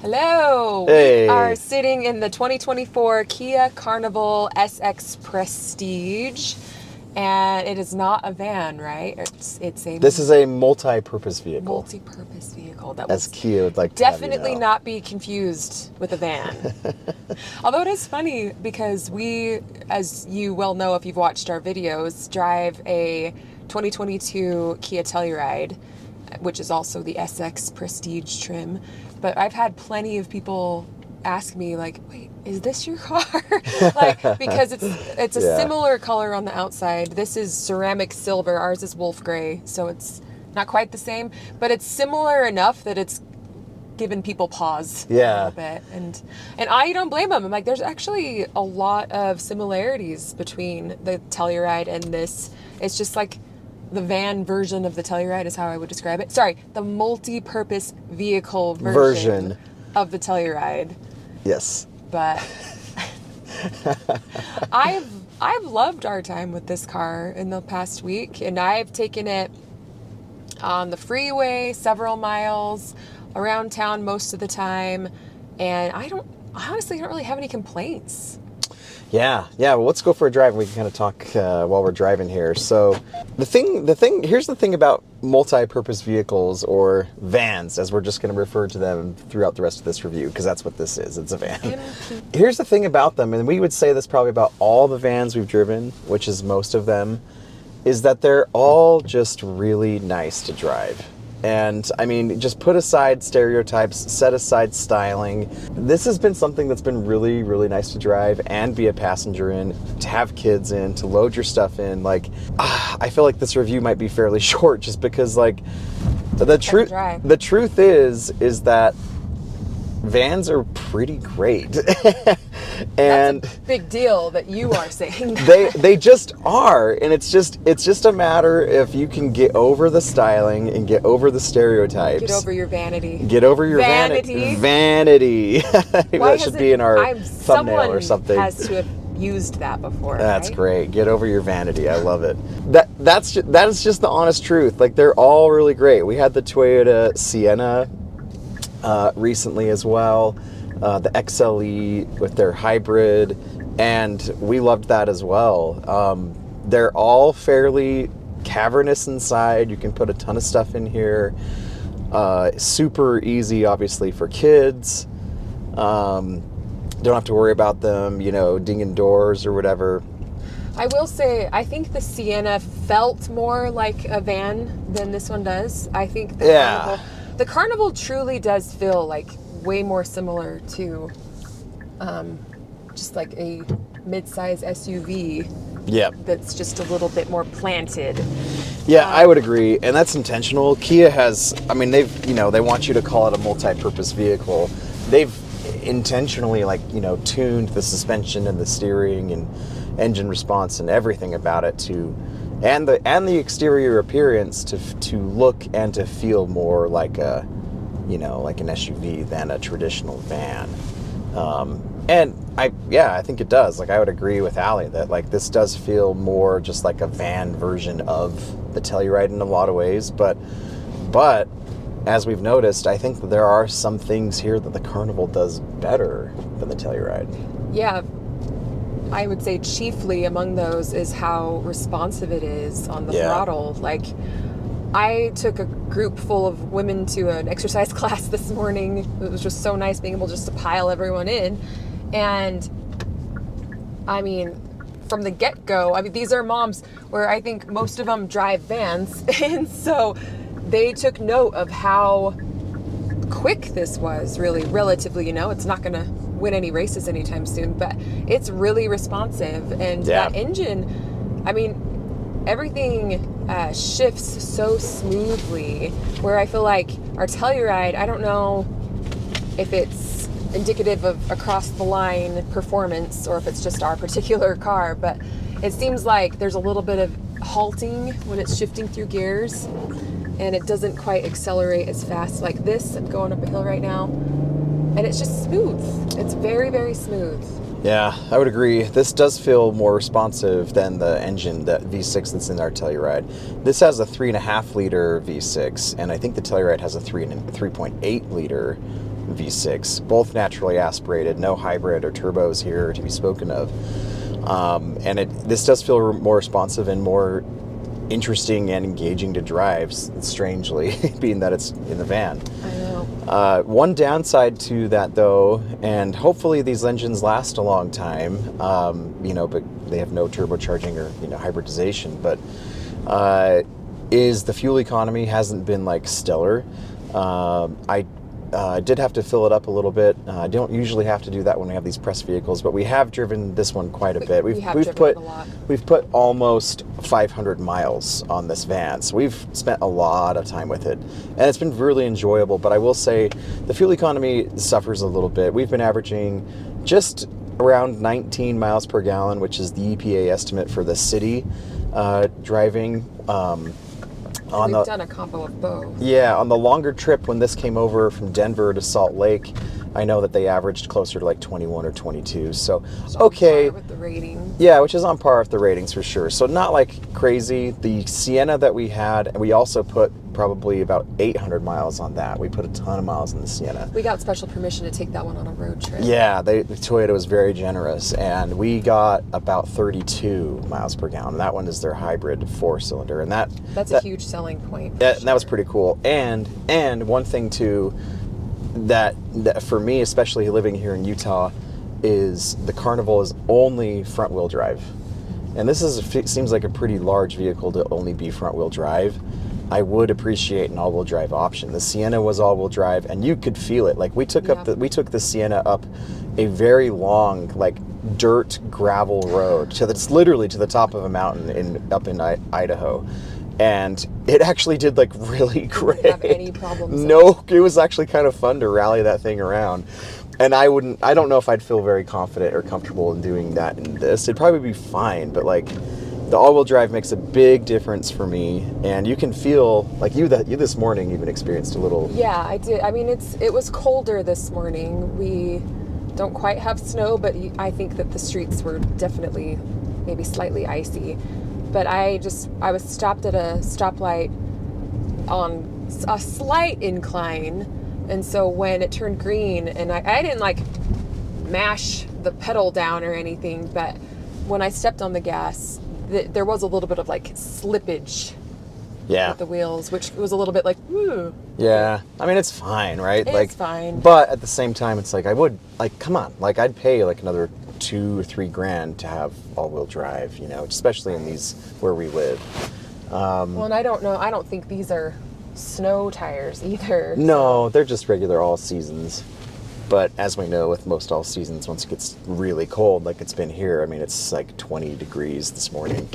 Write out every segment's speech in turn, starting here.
Hello! Hey. We are sitting in the 2024 Kia Carnival SX Prestige, and it is not a van, right? This is a multi-purpose vehicle. Multi-purpose vehicle that as will Kia would like to have you definitely know. not be confused with a van. Although it is funny because we, as you well know if you've watched our videos, drive a 2022 Kia Telluride, which is also the SX Prestige trim. But I've had plenty of people ask me, like, wait, is this your car? Like, because it's a similar color on the outside. This is ceramic silver. Ours is wolf gray, so it's not quite the same. But it's similar enough that it's given people pause a little bit. And I don't blame them. I'm like, there's actually a lot of similarities between the Telluride and this. It's just like the van version of the Telluride is how I would describe it. Sorry, the multi-purpose vehicle version of the Telluride. Yes. But I've loved our time with this car in the past week, and I've taken it on the freeway several miles, around town most of the time, and I honestly don't really have any complaints. Yeah. Well, let's go for a drive and we can kind of talk while we're driving here. So here's the thing about multi-purpose vehicles, or vans, as we're just going to refer to them throughout the rest of this review, because that's what this is. It's a van. Here's the thing about them, and we would say this probably about all the vans we've driven, which is most of them, is that they're all just really nice to drive. And I mean, just put aside stereotypes, set aside styling. This has been something that's been really, really nice to drive and be a passenger in, to have kids in, to load your stuff in. Like, I feel like this review might be fairly short just because, like, the truth is that vans are pretty great. And that's a big deal that you are saying. they just are, and it's just a matter if you can get over the styling and get over the stereotypes. Get over your vanity. Get over your vanity. That should be in our thumbnail or something. Has to have used that before. That's right? Great. Get over your vanity. I love it. That is just the honest truth. Like, they're all really great. We had the Toyota Sienna recently as well. The XLE with their hybrid, and we loved that as well. They're all fairly cavernous inside. You can put a ton of stuff in here. Super easy, obviously, for kids. Don't have to worry about them, dinging doors or whatever. I will say, I think the Sienna felt more like a van than this one does. I think the Carnival truly does feel like way more similar to just like a mid-size SUV. Yeah. That's just a little bit more planted. Yeah, I would agree, and that's intentional. Kia has, they want you to call it a multi-purpose vehicle. They've intentionally, tuned the suspension and the steering and engine response and everything about it and the exterior appearance to look and to feel more like like an SUV than a traditional van. And I think it does. Like, I would agree with Allie that, like, this does feel more just like a van version of the Telluride in a lot of ways. But as we've noticed, I think that there are some things here that the Carnival does better than the Telluride. Yeah. I would say chiefly among those is how responsive it is on the throttle. Like, I took a group full of women to an exercise class this morning. It was just so nice being able just to pile everyone in. And I mean, from the get-go, these are moms where I think most of them drive vans. And so they took note of how quick this was, really, relatively. It's not going to win any races anytime soon, but it's really responsive. And that engine, everything shifts so smoothly, where I feel like our Telluride, I don't know if it's indicative of across the line performance or if it's just our particular car, but it seems like there's a little bit of halting when it's shifting through gears, and it doesn't quite accelerate as fast like this. I'm going up a hill right now, and it's just smooth. It's very, very smooth. Yeah, I would agree. This does feel more responsive than the engine, that V6 that's in our Telluride. This has a 3.5 liter V6, and I think the Telluride has a 3.8 liter V6, both naturally aspirated, no hybrid or turbos here to be spoken of. And this does feel more responsive and more interesting and engaging to drive, strangely, being that it's in the van. I know. One downside to that, though, and hopefully these engines last a long time, but they have no turbocharging or hybridization, but is the fuel economy hasn't been like stellar. I did have to fill it up a little bit. I don't usually have to do that when we have these press vehicles, but we have driven this one quite a bit. We've put almost 500 miles on this van, so we've spent a lot of time with it, and it's been really enjoyable. But I will say the fuel economy suffers a little bit. We've been averaging just around 19 miles per gallon, which is the EPA estimate for the city driving. We've done a combo of both. Yeah, on the longer trip when this came over from Denver to Salt Lake, I know that they averaged closer to like 21 or 22. So okay, on par with the rating. Yeah, which is on par with the ratings for sure. So not like crazy. The Sienna that we had, and we also put probably about 800 miles on that. We put a ton of miles in the Sienna. We got special permission to take that one on a road trip. Yeah, Toyota was very generous, and we got about 32 miles per gallon. That one is their hybrid 4-cylinder, and that's a huge selling point. That was pretty cool. And one thing too, that for me, especially living here in Utah, is the Carnival is only front-wheel drive, and this seems like a pretty large vehicle to only be front-wheel drive. I would appreciate an all-wheel drive option. The Sienna was all-wheel drive, and you could feel it. Like we took the Sienna up a very long, like dirt gravel road that's literally to the top of a mountain up in Idaho, and it actually did like really great. Didn't have any problems. No, it was actually kind of fun to rally that thing around. And I don't know if I'd feel very confident or comfortable in doing that in this. It'd probably be fine, but like the all-wheel drive makes a big difference for me, and you can feel like you this morning even experienced a little. Yeah, I did. I mean, it was colder this morning. We don't quite have snow, but I think that the streets were definitely maybe slightly icy. But I was stopped at a stoplight on a slight incline, and so when it turned green, and I didn't like mash the pedal down or anything, but when I stepped on the gas, there was a little bit of like slippage with the wheels, which was a little bit like, woo. Yeah, I mean, it's fine, right? It's fine. But at the same time, it's like, I would, like, come on. Like, I'd pay like another $2 or $3 grand to have all-wheel drive, especially in these where we live. Well, and I don't think these are snow tires either. No, they're just regular all seasons. But as we know, with most all seasons, once it gets really cold, like it's been here, I mean, it's like 20 degrees this morning.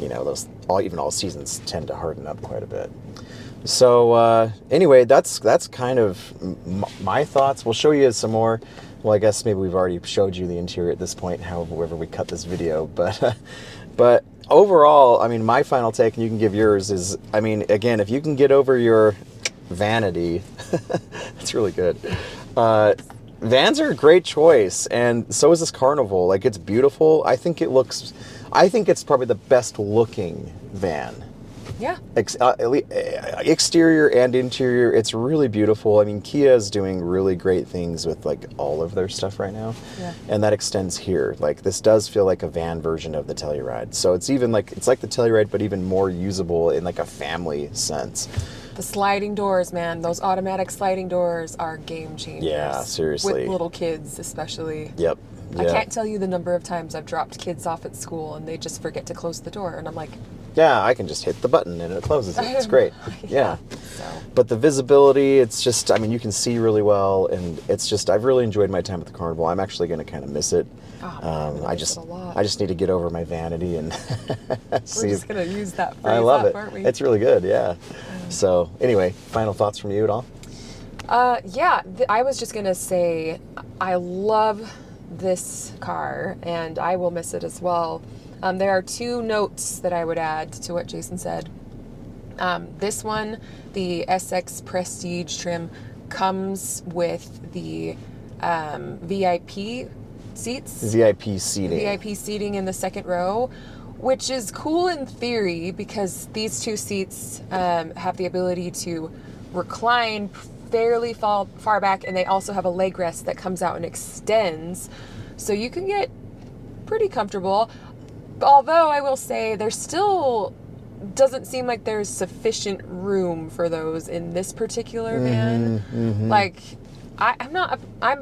Even all seasons tend to harden up quite a bit. So anyway, that's kind of my thoughts. We'll show you some more. Well, I guess maybe we've already showed you the interior at this point, however we cut this video. But overall, I mean, my final take, and you can give yours, is, I mean, again, if you can get over your vanity, it's really good. Vans are a great choice, and so is this Carnival. Like, it's beautiful. I think it's probably the best looking van. Yeah. Exterior and interior, it's really beautiful. I mean, Kia is doing really great things with like all of their stuff right now. Yeah. And that extends here. Like, this does feel like a van version of the Telluride. So it's like the Telluride, but even more usable in like a family sense. The sliding doors, man, those automatic sliding doors are game changers. Yeah, seriously. With little kids, especially. Yep. I can't tell you the number of times I've dropped kids off at school and they just forget to close the door, and I'm like, yeah, I can just hit the button and it closes it. It's great. Yeah. So. But the visibility, it's just, I mean, you can see really well, and it's just, I've really enjoyed my time at the Carnival. I'm actually going to kind of miss it. I just need to get over my vanity and see. We're just going to use that phrase I love it. Aren't we? It's really good, yeah. So anyway, final thoughts from you at all? I was just going to say, I love this car, and I will miss it as well. There are two notes that I would add to what Jason said. This one, the SX Prestige trim, comes with the VIP seats. VIP seating. VIP seating in the second row, which is cool in theory because these two seats have the ability to recline fairly far back, and they also have a leg rest that comes out and extends, so you can get pretty comfortable. Although I will say there's still doesn't seem like there's sufficient room for those in this particular van. Like I'm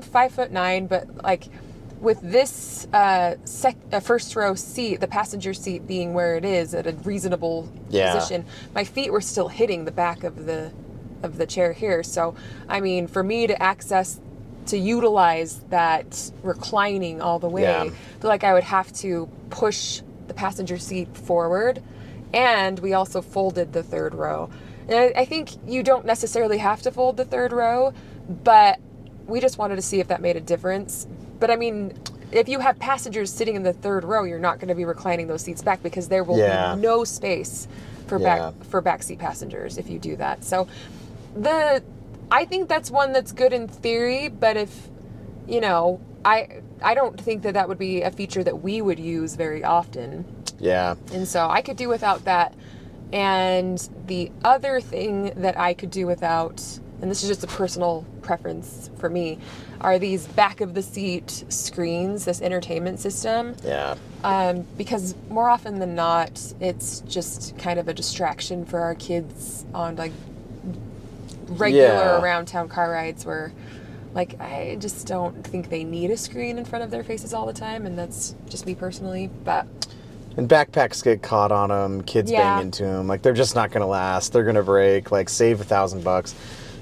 5'9", but like with this first row seat, the passenger seat being where it is at a reasonable position, my feet were still hitting the back of the chair here. So I mean, for me to utilize that reclining all the way, I feel like I would have to push the passenger seat forward, and we also folded the third row. And I think you don't necessarily have to fold the third row, but we just wanted to see if that made a difference. But I mean, if you have passengers sitting in the third row, you're not going to be reclining those seats back because there will be no space for backseat passengers if you do that. So I think that's one that's good in theory, but if, you know, I don't think that would be a feature that we would use very often. Yeah. And so I could do without that. And the other thing that I could do without, and this is just a personal preference for me, are these back of the seat screens, this entertainment system. Yeah. Because more often than not, it's just kind of a distraction for our kids on like regular around town car rides where like I just don't think they need a screen in front of their faces all the time, and that's just me personally. But and backpacks get caught on them, kids bang into them, like they're just not going to last, they're going to break. Like save $1,000.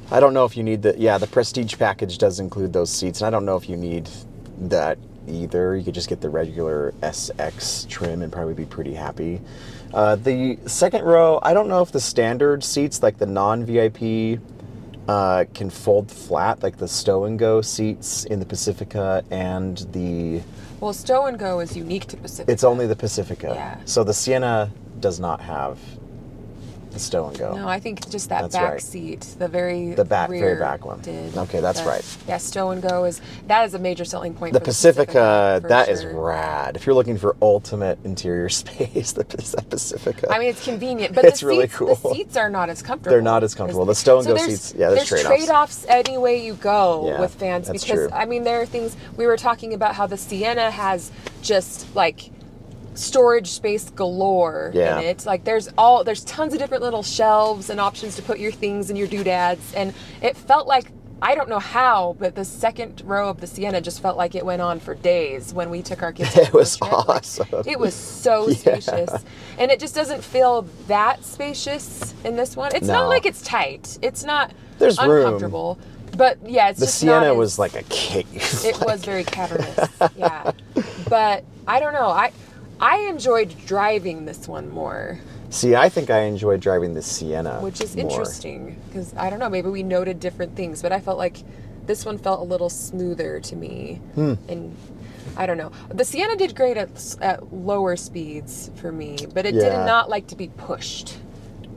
I don't know if you need the Prestige package does include those seats, and I don't know if you need that either. You could just get the regular SX trim and probably be pretty happy. The second row, I don't know if the standard seats, like the non-VIP, can fold flat, like the stow and go seats in the Pacifica and the... Well, stow and go is unique to Pacifica. It's only the Pacifica. Yeah. So the Sienna does not have the stow and go. No, I think just that back seat, the very back one. Did. Okay, that's right. Yeah, stow and go is a major selling point. The for Pacifica, for that sure. is rad. If you're looking for ultimate interior space, that Pacifica. I mean, it's convenient, but it's really cool. The seats are not as comfortable. They're not as comfortable. The stow and go seats, there's trade-offs any way you go with fans, that's because true. I mean, there are things we were talking about how the Sienna has just like storage space galore in it. Like there's tons of different little shelves and options to put your things and your doodads, and it felt like, I don't know how, but the second row of the Sienna just felt like it went on for days when we took our kids on it was trip. awesome. Like, it was so spacious, and it just doesn't feel that spacious in this one. It's not like it's tight. It's not uncomfortable. Room. But yeah, it's the just Sienna not was like a cave. It was very cavernous. Yeah, but I don't know. I enjoyed driving this one more. See, I think I enjoyed driving the Sienna, which is more. Interesting, because I don't know, maybe we noted different things, but I felt like this one felt a little smoother to me. And I don't know. The Sienna did great at lower speeds for me, but it did not like to be pushed.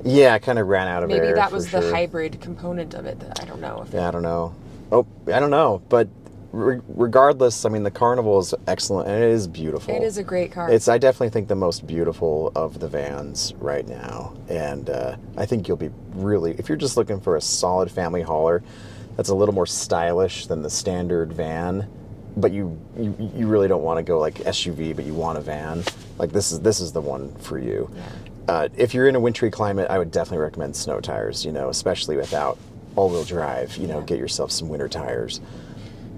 Yeah, it kind of ran out of air. Maybe that was the hybrid component of it. That I don't know. I don't know. Oh, I don't know. But regardless, I mean, the Carnival is excellent, and it is beautiful. It is a great car. I definitely think the most beautiful of the vans right now. And I think you'll be really, if you're just looking for a solid family hauler that's a little more stylish than the standard van, but you really don't want to go like SUV, but you want a van, like this is the one for you. If you're in a wintry climate, I would definitely recommend snow tires, especially without all-wheel drive. Get yourself some winter tires.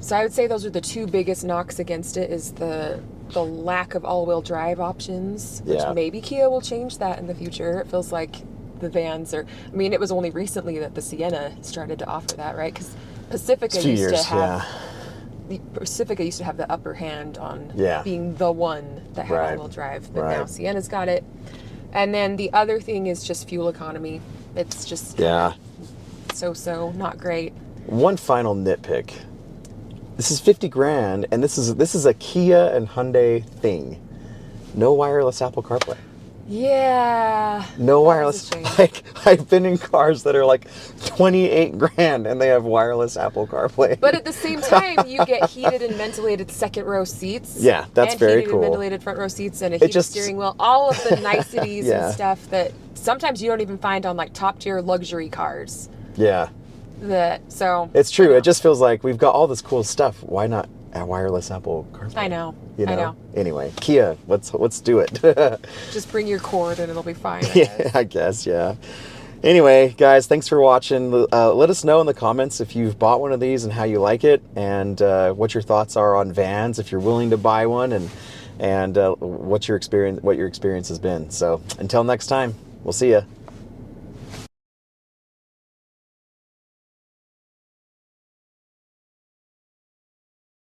So I would say those are the two biggest knocks against it, is the lack of all-wheel drive options, which maybe Kia will change that in the future. It feels like the vans are, I mean, it was only recently that the Sienna started to offer that, right? Because Pacifica used to have the upper hand on being the one that had all-wheel drive, but now Sienna's got it. And then the other thing is just fuel economy. It's just so not great. One final nitpick. This is $50,000, and this is a Kia and Hyundai thing. No wireless Apple CarPlay. Yeah. No wireless. Like, I've been in cars that are like $28,000 and they have wireless Apple CarPlay. But at the same time, you get heated and ventilated second row seats. Yeah, that's very cool. And ventilated front row seats and a heated steering wheel. All of the niceties and stuff that sometimes you don't even find on like top tier luxury cars. Yeah. So It's true. I know. It just feels like we've got all this cool stuff. Why not a wireless Apple CarPlay? I know. You know? I know. Anyway, Kia, let's do it. Just bring your cord and it'll be fine. Yeah, I guess, yeah. Anyway, guys, thanks for watching. Let us know in the comments if you've bought one of these and how you like it, and what your thoughts are on vans, if you're willing to buy one, and what your experience has been. So until next time, we'll see ya.